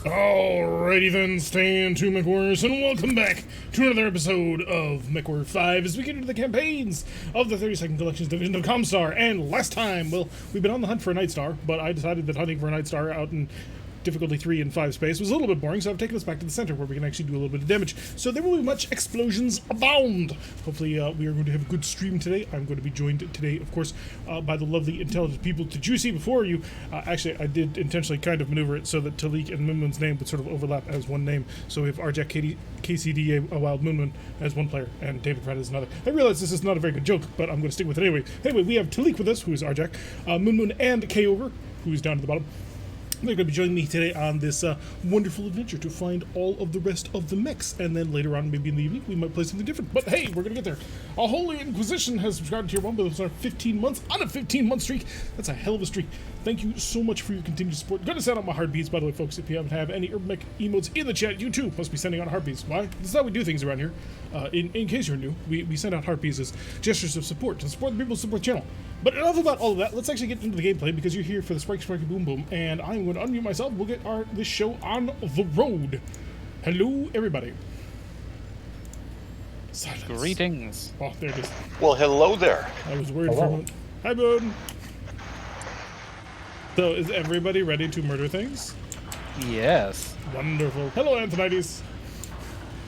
Alrighty then, stand to MechWarriors, and welcome back to another episode of MechWarrior 5 as we get into the campaigns of the 32nd Collections Division of Comstar. And last time, well, we've been on the hunt for a Night Star, but I decided that hunting for a Night Star out in difficulty 3 and 5 space was a little bit boring, so I've taken us back to the center where we can actually do a little bit of damage. So there will be much explosions abound. Hopefully we are going to have a good stream today. I'm going to be joined today, of course, by the lovely, intelligent people to Juicy before you. Actually, I did intentionally kind of maneuver it so that Talik and Moonmoon's name would sort of overlap as one name. So we have Arjack KCD, a Wild Moonmoon, as one player, and David Pratt as another. I realize this is not a very good joke, but I'm going to stick with it anyway. Anyway, we have Talik with us, who is Arjack, Moonmoon, and K-Ogre, who is down at the bottom. They're going to be joining me today on this wonderful adventure to find all of the rest of the mechs, and then later on, maybe in the evening, we might play something different. But hey, we're going to get there. A Holy Inquisition has subscribed to Tier 1 with us on 15 months, on a 15-month streak. That's a hell of a streak. Thank you so much for your continued support. Gonna send out my heartbeats, by the way, folks. If you haven't had any Urban Mech emotes in the chat, you too must be sending out heartbeats. Why? This is how we do things around here. In case you're new, we send out heartbeats as gestures of support to support the people who support the channel. But enough about all of that. Let's actually get into the gameplay because you're here for the Sprite Sprite Boom Boom, and I'm going to unmute myself. We'll get this show on the road. Hello, everybody. Silence. Greetings. Oh, there it is. Well, hello there. I was worried for a moment. Hi, Boone. So, is everybody ready to murder things? Yes. Wonderful. Hello, Anthonides.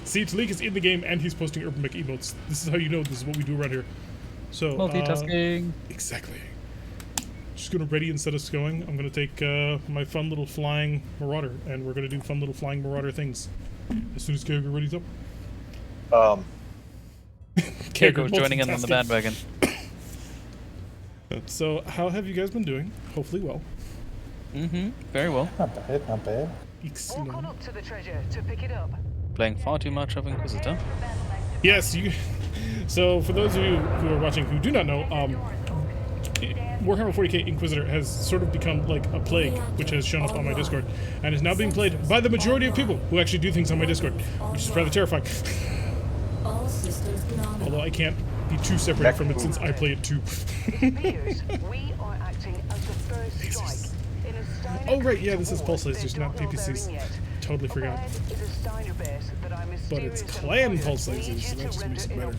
See, Talik is in the game and he's posting Urban Mech emotes. This is how you know this is what we do around here. So, multitasking. Exactly. Just gonna ready and set us going. I'm gonna take my fun little flying marauder, and we're gonna do fun little flying marauder things. As soon as Kyogre ready's up. Kyogre joining in on the bandwagon. So, how have you guys been doing? Hopefully well. Very well. Not bad, not bad. Excellent. Walk on up to the treasure to pick it up. Playing far too much of Inquisitor. Yes, you. So, for those of you who are watching who do not know, Warhammer 40k Inquisitor has sort of become like a plague, which has shown up on my Discord, and is now being played by the majority of people who actually do things on my Discord, which is rather terrifying. Although I can't be too separated from it since I play it too. We are acting as the first strike in a Steiner. Oh right, yeah, this is pulse lasers, not PPCs. Totally forgot. But it's clan pulse lasers, so that just makes it better.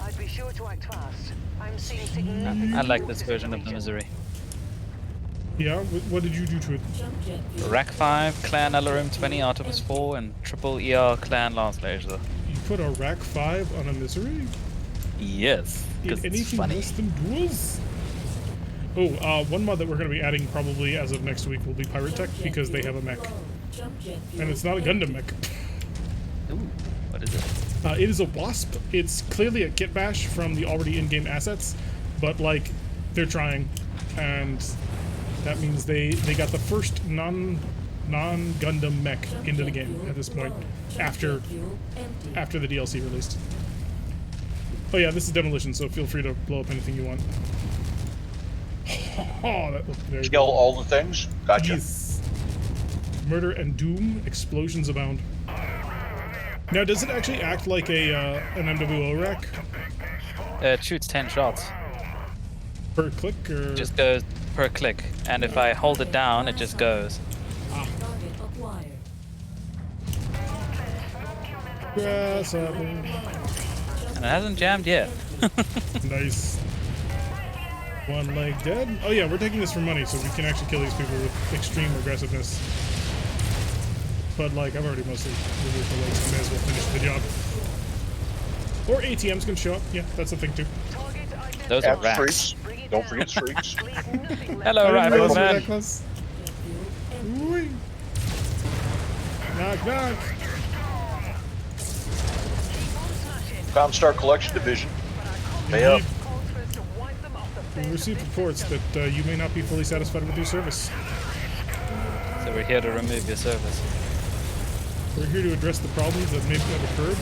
I'd be sure to act fast. I'm seeing significant. I like this version of the Misery. Yeah, what did you do to it? Rack 5, Clan LRM 20, Artemis 4, and Triple ER Clan Lance Laser. You put a Rack 5 on a Misery? Yes, because In it's anything funny. less than duels? Oh, one mod that we're going to be adding probably as of next week will be RogueTech because they have a mech. And it's not a Gundam mech. Ooh, what is it? It is a Wasp. It's clearly a kit bash from the already in-game assets, but like they're trying, and that means they got the first non-Gundam mech into the game at this point after the DLC released. Oh yeah, this is demolition, so feel free to blow up anything you want. Oh, that looked very Kill good. all the things. Gotcha. Yes. Murder and doom, explosions abound. Now, does it actually act like a an MWO rack It shoots 10 shots. per click, or Just goes per click, and if I hold it down, it just goes. Grasshopper? And it hasn't jammed yet. Nice. One leg dead. Oh yeah, we're taking this for money, so we can actually kill these people with extreme aggressiveness. But like, I've already mostly removed the legs, I may as well finish the job. Or ATMs can show up. Yeah, that's a thing too. Those are And racks. streaks. Don't forget streaks. Hello, I didn't realize we were that Rifleman. close. Ooh. Knock, knock. Comstar Collection Division. Pay up. We received reports that you may not be fully satisfied with your service. So we're here to remove your service. We're here to address the problems that may have occurred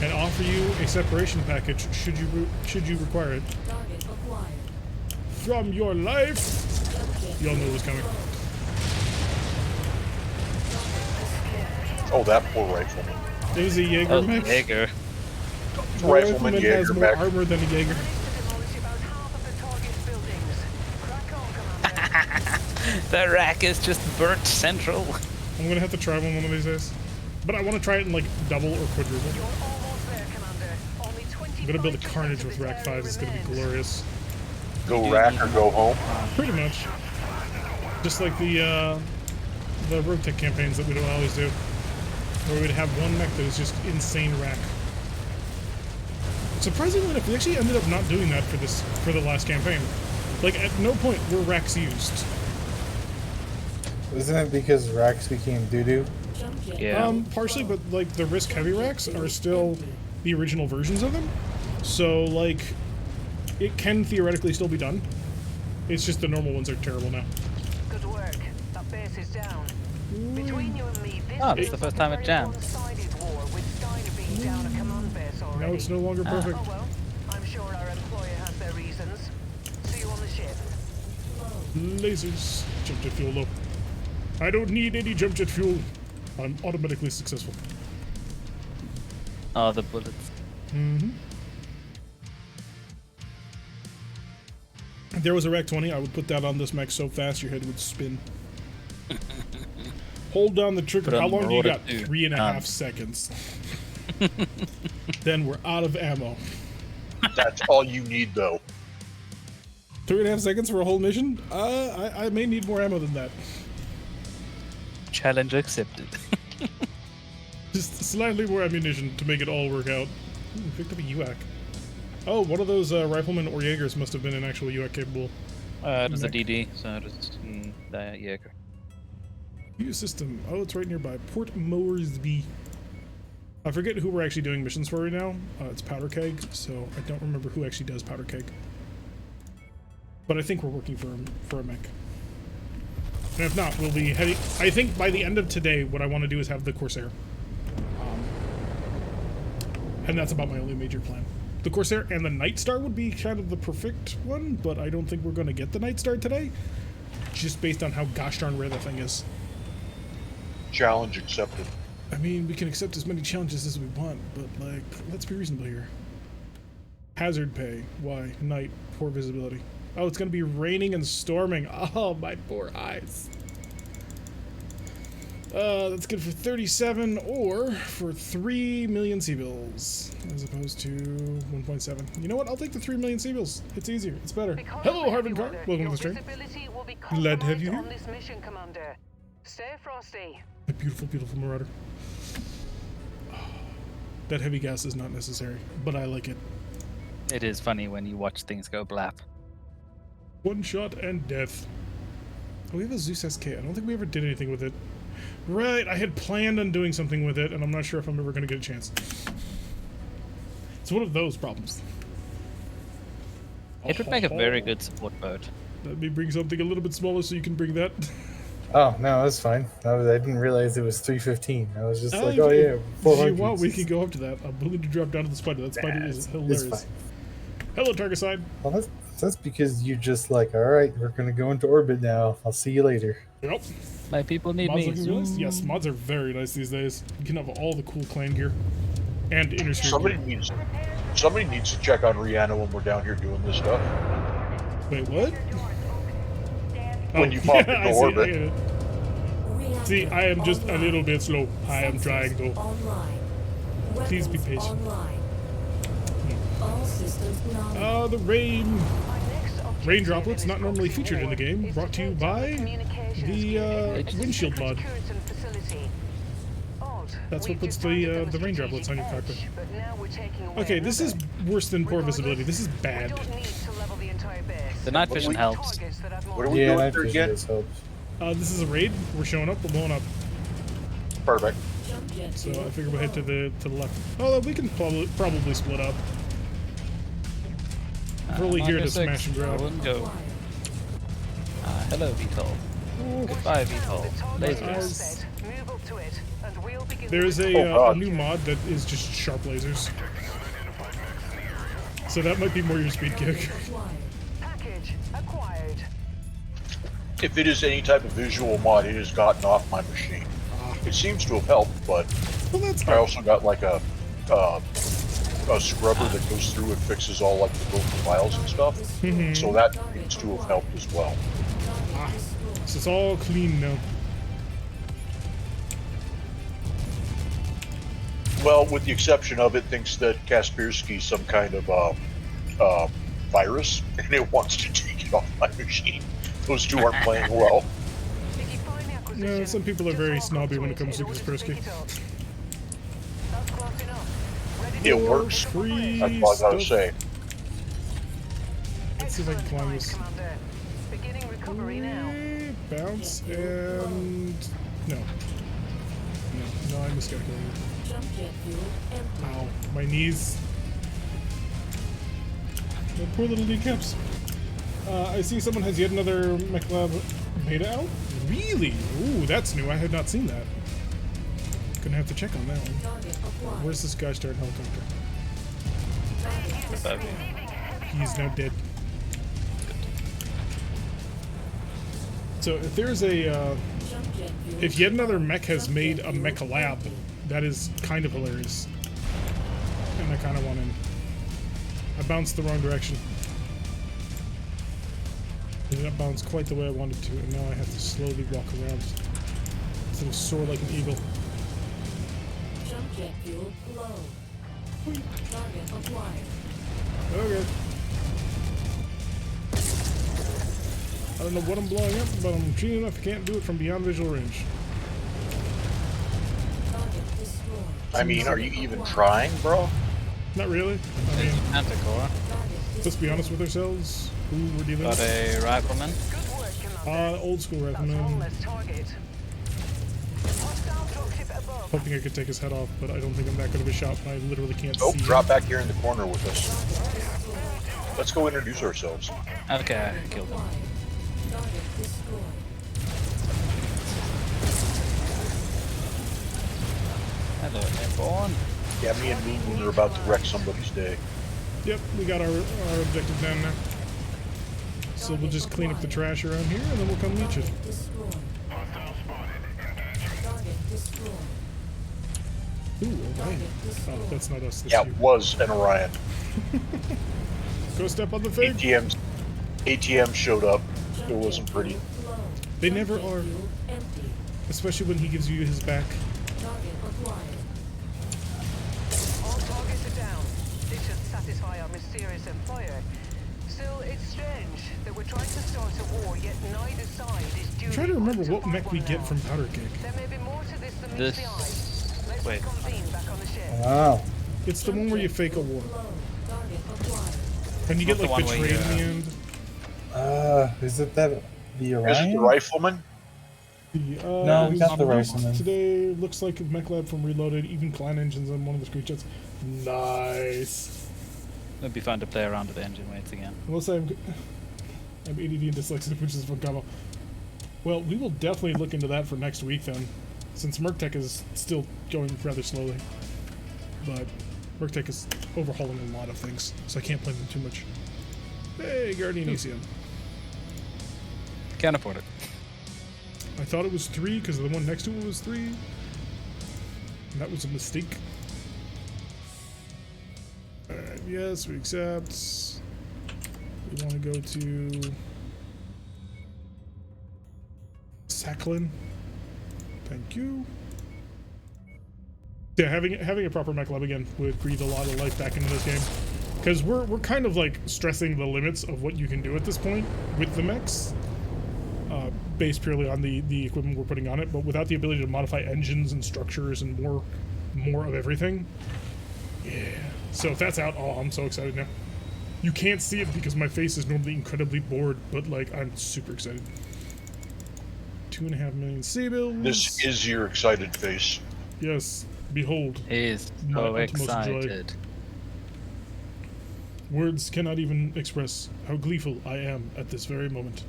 and offer you a separation package should you require it. From your life. You all knew it was coming. Oh, that poor rifleman. It was a Jaeger Oh, mech. Jaeger. The Rifleman has Jaeger more mech. armor than a Jaeger. The rack is just burnt central. I'm gonna have to try one of these days. But I want to try it in like double or quadruple. You're almost there, Commander. Only I'm gonna build a 25% carnage of with this Rack 5. area It's gonna be remains. glorious. Go rack or go home. Pretty much. Just like the RogueTech campaigns that we don't always do. Where we'd have one mech that is just insane rack. Surprisingly enough, we actually ended up not doing that for the last campaign. Like, at no point were racks used. Isn't it because racks became doo-doo? Yeah. Partially, but like the risk heavy racks are still the original versions of them. So like, it can theoretically still be done. It's just the normal ones are terrible now. Good work. That base is down. Between you and me, this Oh, this is is the first a time it very jammed. one-sided war with Steiner being down a command base already. Now it's no longer perfect. Oh well, I'm sure our employer has their reasons. See you on the ship. Lasers. Jump jet fuel low. I don't need any jump jet fuel. I'm automatically successful. Oh, the bullets. Mm-hmm. If there was a Rack 20, I would put that on this mech so fast your head would spin. Hold down the trigger. Put on How long do you Marauder got? 2. 3.5 seconds. Then we're out of ammo. That's all you need, though. 3.5 seconds for a whole mission? I may need more ammo than that. Challenge accepted. Just slightly more ammunition to make it all work out. Ooh, picked up a UAC. Oh, one of those riflemen or Jaegers must have been an actual UAC capable. It was a mech. DD, so it was the Jaeger. View system. Oh, it's right nearby. Port Moresby. I forget who we're actually doing missions for right now. It's Powder Keg, so I don't remember who actually does Powder Keg. But I think we're working for a mech. And if not, we'll be heading... I think by the end of today, what I want to do is have the Corsair. And that's about my only major plan. The Corsair and the Night Star would be kind of the perfect one, but I don't think we're going to get the Night Star today. Just based on how gosh darn rare the thing is. Challenge accepted. I mean, we can accept as many challenges as we want, but, like, let's be reasonable here. Hazard pay. Why? Night. Poor visibility. Oh, it's gonna be raining and storming. Oh, my poor eyes. That's good for 37 or for 3 million C-bills as opposed to 1.7. You know what? I'll take the 3 million C-bills. It's easier. It's better. Because Hello, of Harvin heavy Carr. weather, Welcome to your the stream. visibility will be Glad to have you compromised here. on this mission, Commander. Stay frosty. A beautiful, beautiful Marauder. That heavy gas is not necessary, but I like it. It is funny when you watch things go blap. One shot and death. Oh, we have a Zeus SK. I don't think we ever did anything with it. Right, I had planned on doing something with it, and I'm not sure if I'm ever going to get a chance. It's one of those problems. It would make a very good support boat. Let me bring something a little bit smaller so you can bring that. Oh, no, that's fine. I didn't realize it was 315. I was just like, if oh, you- yeah, If 400. you want, we can go up to that. I'm willing to drop down to the spider. That spider is It's hilarious. fine. Hello, target side. Well, that's because you're just like, all right, we're going to go into orbit now. I'll see you later. Yep. My people need Mods me. looking really nice. Yes, mods are very nice these days. You can have all the cool clan gear. And inner sphere Somebody gear. needs to check on Rihanna when we're down here doing this stuff. Wait, what? When you pop into I see, orbit. I get it. See, I am just a little bit slow. I am trying though. Please be patient. The rain. Rain droplets, not normally featured in the game, brought to you by the windshield mod. That's what puts the rain droplets on your cockpit. Okay, this is worse than poor visibility. This is bad. The night vision helps. What are we Yeah, doing night here vision again? does help. This is a raid. We're showing up. We're blowing up. Perfect. So I figure we'll head to the left. Oh, we can probably split up. We're only here to smash and I grab. wouldn't go. Hello, VTOL. Goodbye, VTOL. Lasers. There's Oh, a God. new mod that is just sharp lasers. So that might be more your speed kick. Package acquired. If it is any type of visual mod, it has gotten off my machine. It seems to have helped, but Well, that's I not. also got like a scrubber that goes through and fixes all like the broken files and stuff. So that seems to have helped as well. So it's all clean now. Well, with the exception of it thinks that Kaspersky's some kind of virus, and it wants to take it off my machine. Those two aren't playing well. If you find the Yeah, acquisition, some people are just very walk snobby up when it to comes to in order Kaspersky. pick it up. That's close enough. Ready to It go. works. Free That's all I gotta stuff. say. Let's see if I can Excellent climb find, this. Commander. Beginning recovery now. Bounce and no, I miscalculated. Ow, my knees. My poor little kneecaps. I see someone has yet another MechLab beta out. Really? Ooh, that's new. I had not seen that. Gonna have to check on that one. Where's this guy starting helicopter? Above you. He's now dead. So if there's a, if yet another mech has made a mech lab, that is kind of hilarious. And I kind of want in. I bounced the wrong direction. I did not bounce quite the way I wanted to, and now I have to slowly walk around instead of soar like an eagle. Jump jet fuel low. Target acquired. Okay. I don't know what I'm blowing up, but I'm cheating enough I can't do it from beyond visual range. Target destroyed. I mean, are you even trying, bro? Not really. I mean, There's Manticore. let's be honest with ourselves. Who we're dealing Got with. a rifleman. Good work, Commander. Old school That's rifleman. harmless target. Hostile dropship above. Hoping I could take his head off, but I don't think I'm that good of a shot. I literally can't Oh, see. drop back here in the corner with us. Let's go introduce ourselves. Okay, I killed him. Target destroyed. Hello, airborne. Yeah, me and Moon are about to wreck somebody's day. Yep, we got our objective down now. So we'll just clean up the trash around here, and then we'll come meet you. Target destroyed. Target destroyed. Ooh, Orion. Oh, that's not us. That's Yeah, you. it was an Orion. Go step on the fig. ATM showed up. It wasn't pretty. Low. They never are, Fuel empty. especially when he gives you his back. Target acquired. All targets are down. This should satisfy our mysterious employer. Still, it's strange that we're trying to start a war, yet neither side is due. I'm trying to remember what mech we get from Powder Cake. There may be more to this than meets This- the eye. Let's wait. reconvene back on the ship. Wow. It's the one where you fake a war. Low. Target acquired. And you get Not the like one where betrayed you, in the end. Is it that the Orion? Is it the rifleman? No, we got the rifleman. Today looks like a mech lab from Reloaded, even clan engines on one of the screenshots. Nice. It'd be fun to play around with the engine weights again. Unless I'm ADD and dyslexic, which is a fun combo. Well, we will definitely look into that for next week then, since MechTech is still going rather slowly. But MechTech is overhauling a lot of things, so I can't blame them too much. Hey, Guardian ECM. Can't afford it. I thought it was 3 because the one next to it was 3. And that was a mistake. Alright, yes, we accept. We want to go to Sakhalin. Thank you. Yeah, having a proper mech lab again would breathe a lot of life back into this game. Because we're kind of like stressing the limits of what you can do at this point with the mechs. Based purely on the equipment we're putting on it, but without the ability to modify engines and structures and more of everything. Yeah. So if that's out, oh, I'm so excited now. You can't see it because my face is normally incredibly bored, but like I'm super excited. 2.5 million C-bills. This is your excited face. Yes. Behold. He's My so utmost joy. excited. Words cannot even express how gleeful I am at this very moment.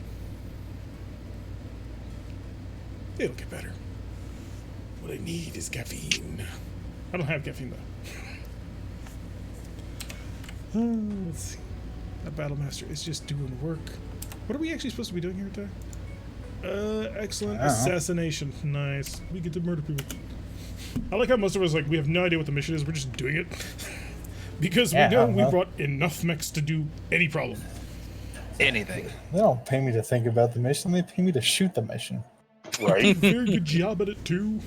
It'll get better. What I need is caffeine. I don't have caffeine though. Let's see. That Battlemaster is just doing work. What are we actually supposed to be doing here today? Excellent assassination. Nice. We get to murder people. I like how most of us we have no idea what the mission is. We're just doing it because we know we brought enough mechs to do any problem. Anything. They don't pay me to think about the mission. They pay me to shoot the mission. Right? Very good job at it too.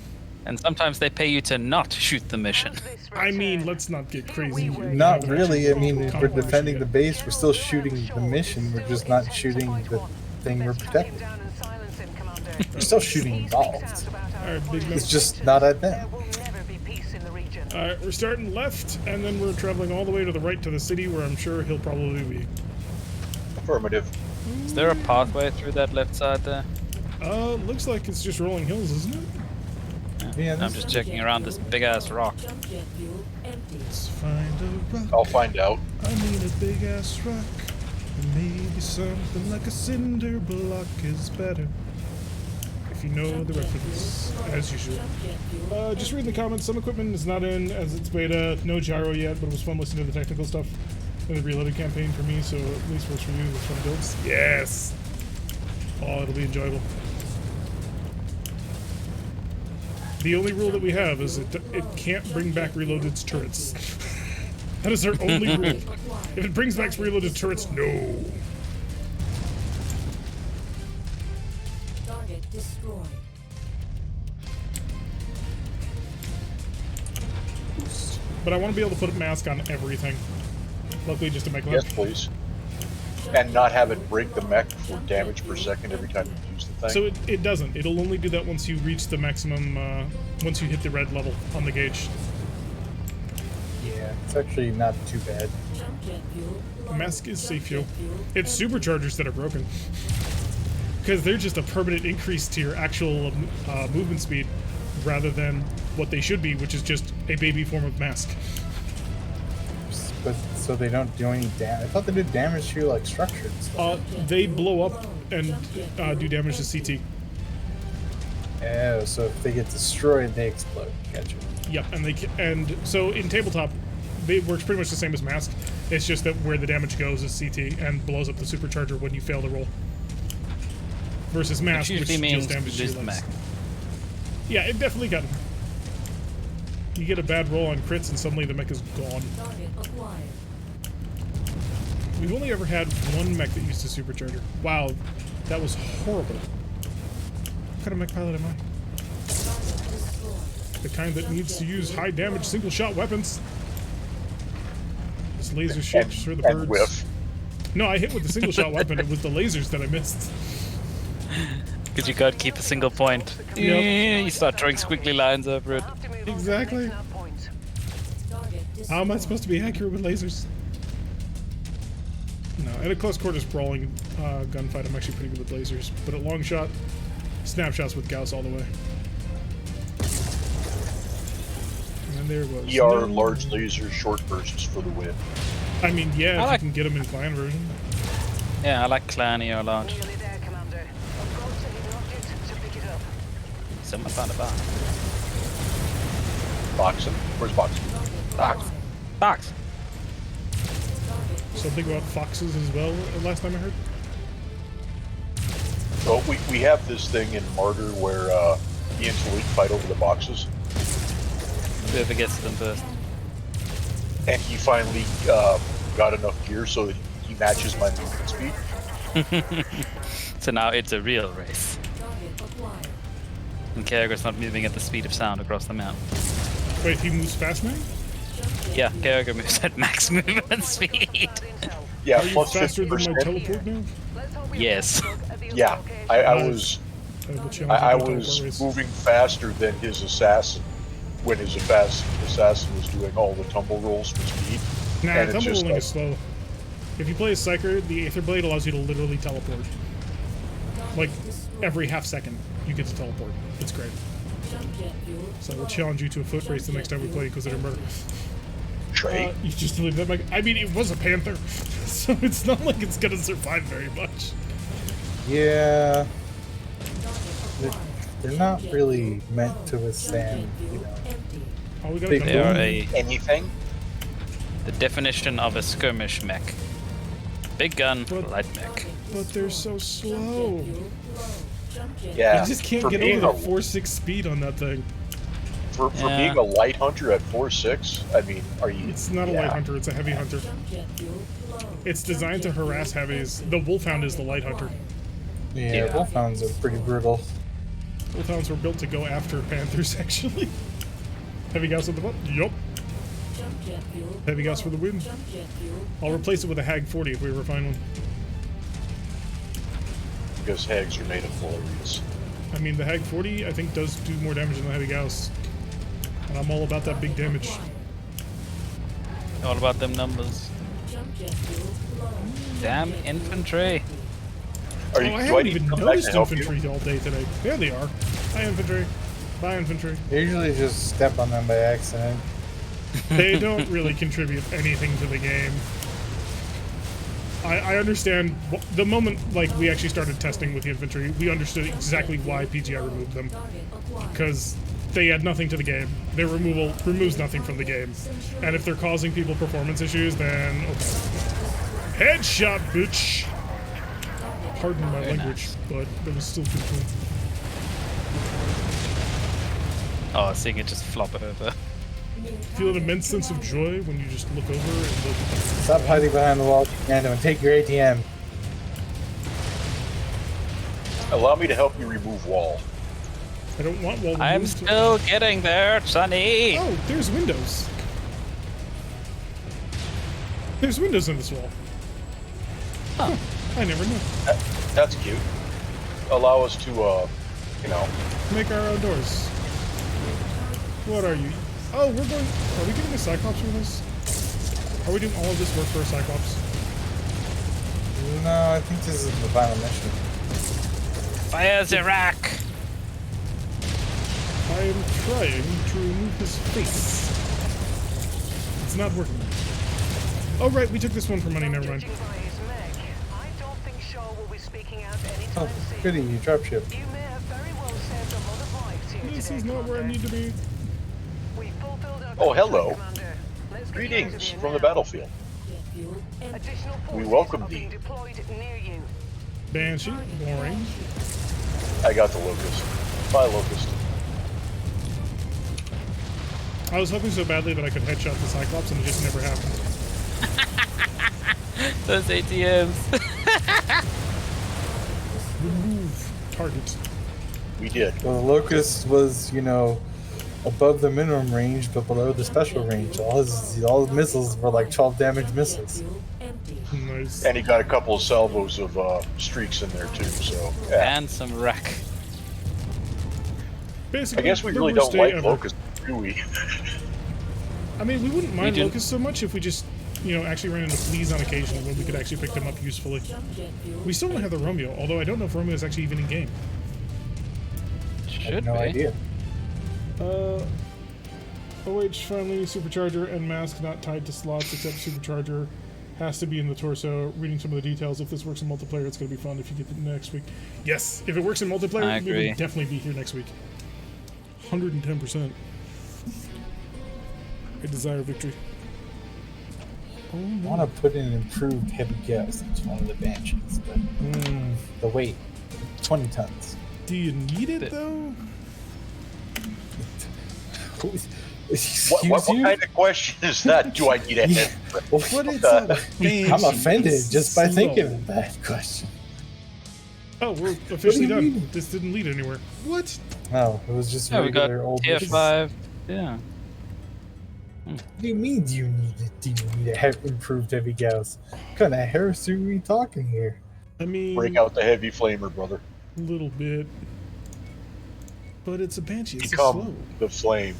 And sometimes they pay you to not shoot the mission. I mean, let's not get crazy. Not really. I mean, if we're Combat defending the shit. base, we're still shooting the mission. We're just not shooting the thing we're protecting. We're still shooting balls. Alright, big It's mess. just not at them. Alright, we're starting left, and then we're traveling all the way to the right to the city, where I'm sure he'll probably be. Affirmative. Is there a pathway through that left side there? Looks like it's just rolling hills, isn't it? Yeah, I'm just checking around this big ass rock. Jump jet fuel empty. Let's find a rock. I'll find out. I mean a big ass rock. Maybe something like a cinder block is better. If you know the reference, as usual. Jump jet fuel. Just reading the comments, some equipment is not in as it's beta, no gyro yet, but it was fun listening to the technical stuff in the reloaded campaign for me, so at least works for you with fun builds. Yes! Oh, it'll be enjoyable. The only rule that we have is it can't bring back reloaded turrets. That is our only rule. If it brings back reloaded turrets, no. Target destroyed. But I want to be able to put a mask on everything. Luckily, just to make life. Yes, please. And not have it break the mech for damage per second every time you use the thing. So it doesn't. It'll only do that once you reach the maximum, once you hit the red level on the gauge. Yeah, it's actually not too bad. Jump jet fuel. The mask is safe, yo. Jet fuel. It's superchargers that are broken. Because they're just a permanent increase to your actual movement speed, rather than what they should be, which is just a baby form of mask. But so they don't do any damage. I thought they did damage to like structures. They blow up and do damage to CT. Oh, so if they get destroyed, they explode. Gotcha. Yep, and so in tabletop, it works pretty much the same as mask. It's just that where the damage goes is CT and blows up the supercharger when you fail to roll. Versus mask, Which which usually means just damages lose your the legs. mech. Yeah, it definitely can. You get a bad roll on crits and suddenly the mech is gone. Target acquired. We've only ever had one mech that used a supercharger. Wow, that was horrible. What kind of mech pilot am I? Target destroyed. The kind that needs to use high damage single shot weapons. This laser shoots through the and birds. whiff. No, I hit with the single shot weapon. It was the lasers that I missed. Because you gotta keep a single point. Yep. You start drawing squiggly lines over it. Exactly. Target How am I destroyed. supposed to be accurate with lasers? No, at a close quarters brawling gunfight, I'm actually pretty good with lasers. But at long shot, snapshots with Gauss all the way. And there it goes. ER, No. large lasers, short bursts for the win. I mean, yeah, I if like- you can get them in clan version. Yeah, I like clan ER large. Nearly there, Commander. I've got to hit an object to pick it up. Someone found a box. Boxing? Where's boxing? Box. Box! Something about foxes as well, last time I heard. Well, we have this thing in Martyr where he and Talik fight over the boxes, Whoever gets them first. and he finally got enough gear so that he matches my movement speed. So now it's a real race. Target acquired. And Kerrigan's not moving at the speed of sound across the map. Wait, he moves fast, man? Yeah, Kerrigan moves at max movement speed. Yeah, Are you plus faster than my 50%. teleport now? Yes. Yeah, I was I will was moving faster than his assassin when his assassin was doing all the tumble rolls for speed. Nah, and it's tumble just rolling like, is slow. If you play a Psyker, the Aether Blade allows you to literally teleport. Like, every half second, you get to teleport. It's great. Jump jet fuel. So we'll challenge you to a foot race the next time we play Inquisitor Murder. Trey, You just leave that. I mean, it was a Panther, so it's not like it's gonna survive very much. Yeah, they're not really meant to withstand, you know. Empty. Oh, we got Big a They are gun. anything? the definition of a skirmish mech. Big gun, But- light mech. But they're so slow. Jump jet. Yeah. You just can't for get being over the a 4.6 speed on that thing. for Yeah. being a light hunter at 4.6. I mean, are you? It's not a yeah. light hunter, it's a heavy hunter. Jump jet fuel. Low. It's designed to harass heavies. The Wolfhound is the light hunter. Yeah, Yeah. Wolfhounds are pretty brutal. Both hounds were built to go after panthers, actually. Heavy Gauss at the butt? Yup. Jump jet fuel. Heavy Gauss for the win. Jump jet fuel. I'll replace it with a Hag 40 if we ever find one. Because hags are made of hilarious. I mean, the Hag 40, I think, does do more damage than the Heavy Gauss. And I'm all about that big damage. All about them numbers. Jump jet fuel. Low. Damn infantry. Are you, Oh, I do haven't need to even come back noticed to help you? infantry all day today. There they are. Hi, infantry. Bye, infantry. I usually just step on them by accident. They don't really contribute anything to the game. I understand the moment like we actually started testing with the infantry, we understood exactly why PGI removed them, Target acquired. because they add nothing to the game. Their removal removes nothing from the game, and if they're causing people performance issues, then okay. Headshot, bitch. Pardon my Very language, but that was still pretty cool. Oh, seeing it just flop over. Feel an immense sense of joy when you just look over and look. Stop hiding behind the wall, Commando, and take your ATM. Allow me to help you remove wall. I don't want wall I'm removed. still getting there, Sonny. Oh, there's windows. There's windows in this wall. Huh. I never knew. That's cute. Allow us to, you know, Make our own doors. What are you? Oh, we're going. Are we getting a Cyclops for this? Are we doing all of this work for a Cyclops? No, I think this is the final mission. Fires Iraq. I am trying to remove his face. It's not working. Oh, right, we took this one for money, never mind. Judging by his mech, I don't think Shaw will be speaking out Oh, anytime soon. goody, you dropship. You may have very well saved a lot of lives here This today, is not where I Commander. need to be. We fulfilled our Oh, hello. contract, Commander. Let's get greetings out of here from the now. battlefield. Jet fuel. Empty. Additional forces welcome are thee. being deployed near you. Banshee, boring. I got the locust. Bye, locust. I was hoping so badly that I could headshot the Cyclops, and it just never happened. Those ATMs. Remove target. We did. Well, the Locust was, you know, above the minimum range, but below the special range. All his missiles were like 12 damage Jet missiles. fuel. Empty. Nice. And he got a couple of salvos of streaks in there too, so yeah. And some wreck. Basically, I guess we the really worst don't day like ever. locusts, do we? I mean, we wouldn't mind do. locusts so much if we just, you know, actually ran into fleas on occasion when we could actually pick them up usefully. Jump jet fuel. We still don't have the Romeo, although I don't know if Romeo is actually even in game. I Should have no be. idea. OH finally, supercharger and mask not tied to slots except supercharger has to be in the torso. Reading some of the details. If this works in multiplayer, it's going to be fun if you get it next week. Yes, if it works in multiplayer, I we agree. will definitely be here next week. 110%. I desire victory. Oh, I no. want to put in an improved heavy gas into one of the Banshees, but the weight, 20 tons. Do you need it though? Excuse What you? kind of question is that? Do I need a head? What is Uh, a I'm offended It's just by slow. thinking of that question. Oh, we're officially do you done. mean? This didn't lead anywhere. What? No, it was just Yeah, we got regular old. tier missions. 5. Yeah. What do you mean? Do you need a improved heavy gas? What kind of heresy are we talking here? I mean, Break out the heavy flamer, brother. a little bit. But it's a Banshee. It's a Become slow. the flame.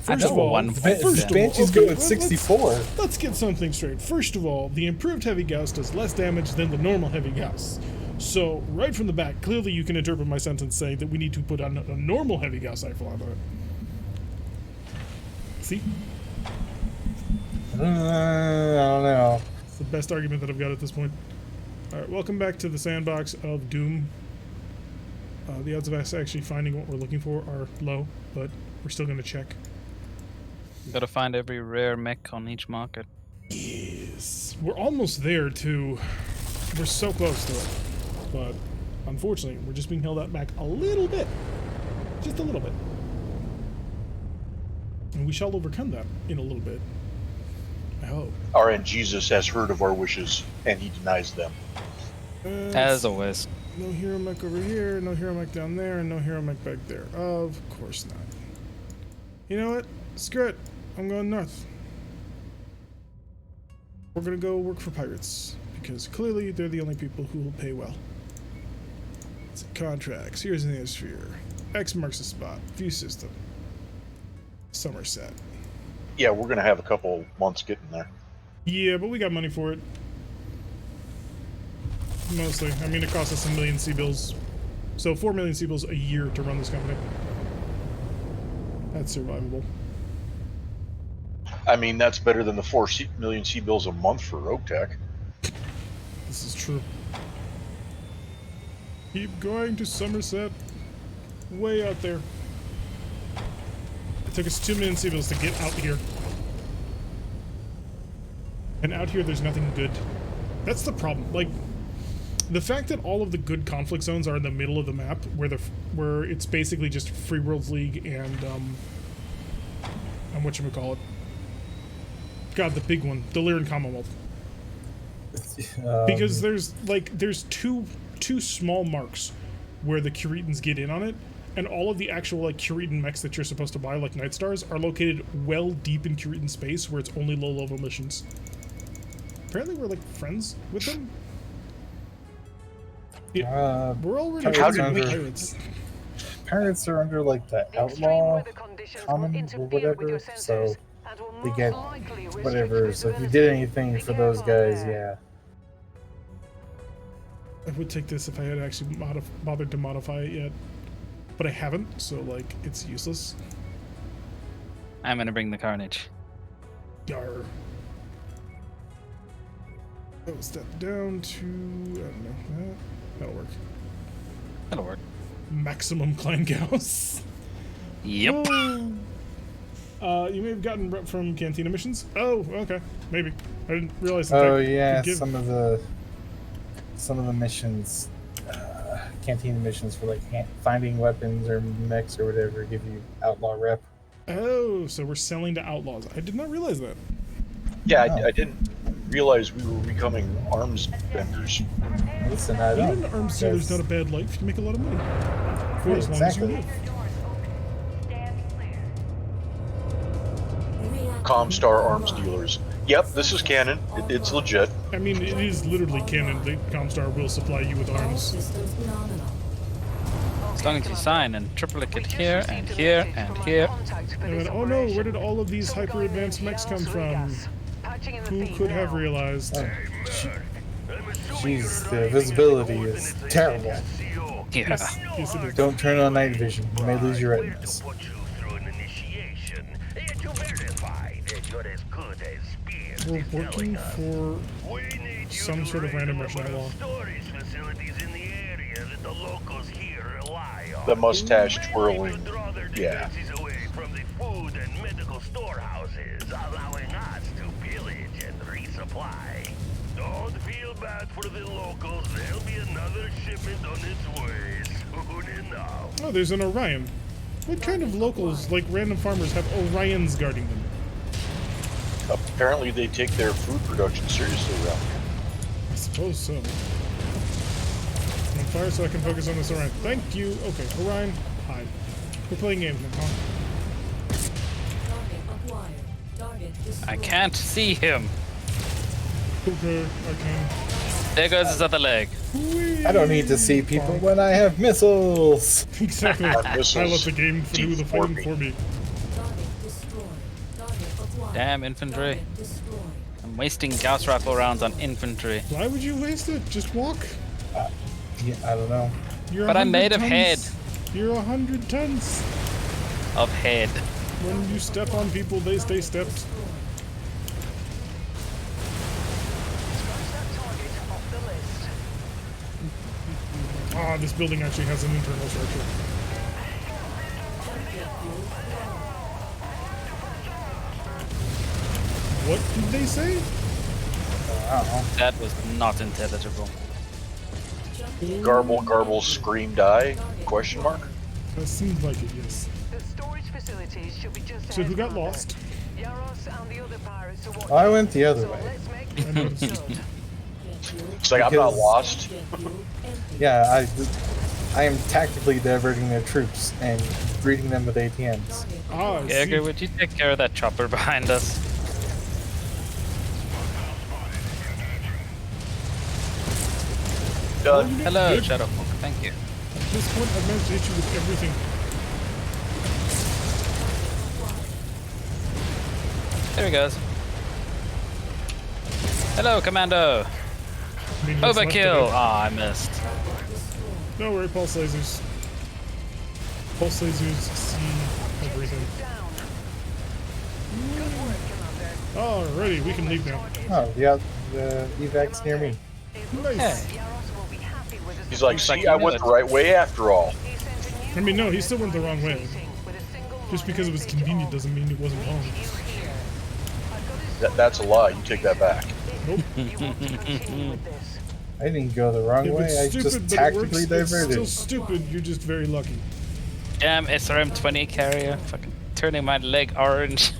First know of all, one first percent. of all, Banshees okay, go at let's- 64. Let's get something straight. First of all, the improved heavy Gauss does less damage than the normal heavy Gauss. So, right from the back, clearly you can interpret my sentence saying that we need to put on a normal heavy Gauss rifle onto it. See? I don't know. It's the best argument that I've got at this point. Alright, welcome back to the sandbox of Doom. The odds of us actually finding what we're looking for are low, but we're still going to check. Gotta find every rare mech on each market. Yes. We're almost there, too. We're so close to it. But, unfortunately, we're just being held out back a little bit. Just a little bit. And we shall overcome that in a little bit. I hope. Our end Jesus has heard of our wishes, and he denies them. As always. No hero mech over here, no hero mech down there, and no hero mech back there. Of course not. You know what? Screw it. I'm going north. We're gonna go work for pirates, because clearly they're the only people who will pay well. It's contracts. Here's an Neosphere. X marks the spot. View system. Somerset. Yeah, we're gonna have a couple months getting there. Yeah, but we got money for it. Mostly. I mean, it costs us 1 million C-bills. So 4 million C-bills a year to run this company. That's survivable. I mean, that's better than the 4 million C-bills a month for RogueTech. This is true. Keep going to Somerset. Way out there. It took us 2 million C-bills to get out here. And out here, there's nothing good. That's the problem. Like, the fact that all of the good conflict zones are in the middle of the map, where it's basically just Free Worlds League and whatchamacallit. God, the big one, the Lyran Commonwealth. Because there's two small marks where the Curetans get in on it, and all of the actual like Curetan mechs that you're supposed to buy, like Night Stars, are located well deep in Curetan space where it's only low-level missions. Apparently, we're like friends with them. Yeah, we're already pirates. Pirates are under like the outlaw common or whatever, so they get whatever. So if you did anything for those guys, yeah. I would take this if I had actually bothered to modify it yet, but I haven't, so like it's useless. I'm gonna bring the carnage. Yarr. Oh, step down to I don't know. That'll work. That'll work. Maximum clan gauss. Yep. Oh. You may have gotten rep from Cantina missions. Oh, okay, maybe. I didn't realize that. Oh yeah, some of the missions, Cantina missions for like finding weapons or mechs or whatever give you outlaw rep. Oh, so we're selling to outlaws. I did not realize that. Yeah, I didn't realize we were becoming arms vendors. Listen, I don't. Even an arms dealer's not a bad life. You make a lot of money. For as long as you live. Comstar arms dealers. Yep, this is canon. It's legit. I mean, it is literally canon that Comstar will supply you with arms. As long as you sign and triplicate it here and here and here. And then, oh no, where did all of these hyper advanced mechs come from? Who could have realized? Jeez, the visibility is terrible. Yeah. Yes, it is. Don't turn on night vision. You may lose your retinas. We're working for some sort of random Russian outlaw. The mustache twirling. Yeah. Don't feel bad for the locals. There'll be another shipment on its way soon enough. Oh, there's an Orion. What kind of locals, like random farmers, have Orions guarding them? Apparently they take their food production seriously around here. I suppose so. I'm on fire so I can focus on this Orion. Thank you. Okay, Orion, hide. We're playing games now, huh? I can't see him. Okay, I can. There goes his other leg. I don't need to see people when I have missiles. Exactly. I let missiles the game do the fighting for me. Damn infantry. I'm wasting Gauss rifle rounds on infantry. Why would you waste it? Just walk. Yeah, I don't know. You're But I'm 100 made of tons. head. You're 100 tons. Of head. When you step on people, they stay stepped. Ah, this building actually has an internal structure. What did they say? That was not intelligible. Garble, garble, scream, die? Question mark? That seems like it, yes. The storage facilities should be just So who got ahead from lost? there. Yaros and the other pirates are watching. I went the other So way. let's make I noticed. good. It's like I'm not Because- lost. Jet fuel empty. Yeah, I am tactically diverting their troops and greeting them with ATMs. Target Ah, I see. Jaeger, would you take care of that chopper behind us? Done. Hello, Good. Shadowhawk. Thank you. At this point, I've managed to hit you with everything. There he goes. Hello, Commando. I mean, what's left of Overkill. it. Ah, I missed. No worry, pulse lasers. Pulse lasers see everything. Down. Good work, Commander. Alrighty, we can leave now. Oh, yeah, the evac's near me. Nice. Yaros will be happy with his He's like, Looks like see, you I know went it. the right way after all. He sent a new I mean, no, he still went the wrong way. with a single Just because it was message convenient of, doesn't mean it wasn't wrong. "Meet you here." I've got his That's a lie. You take that back. Nope. You want to continue with this? I didn't go the wrong If way. I it's stupid, just but it tactically works, it's diverted. still stupid. You're just very lucky. Damn, SRM-20 carrier. Fucking turning my leg orange.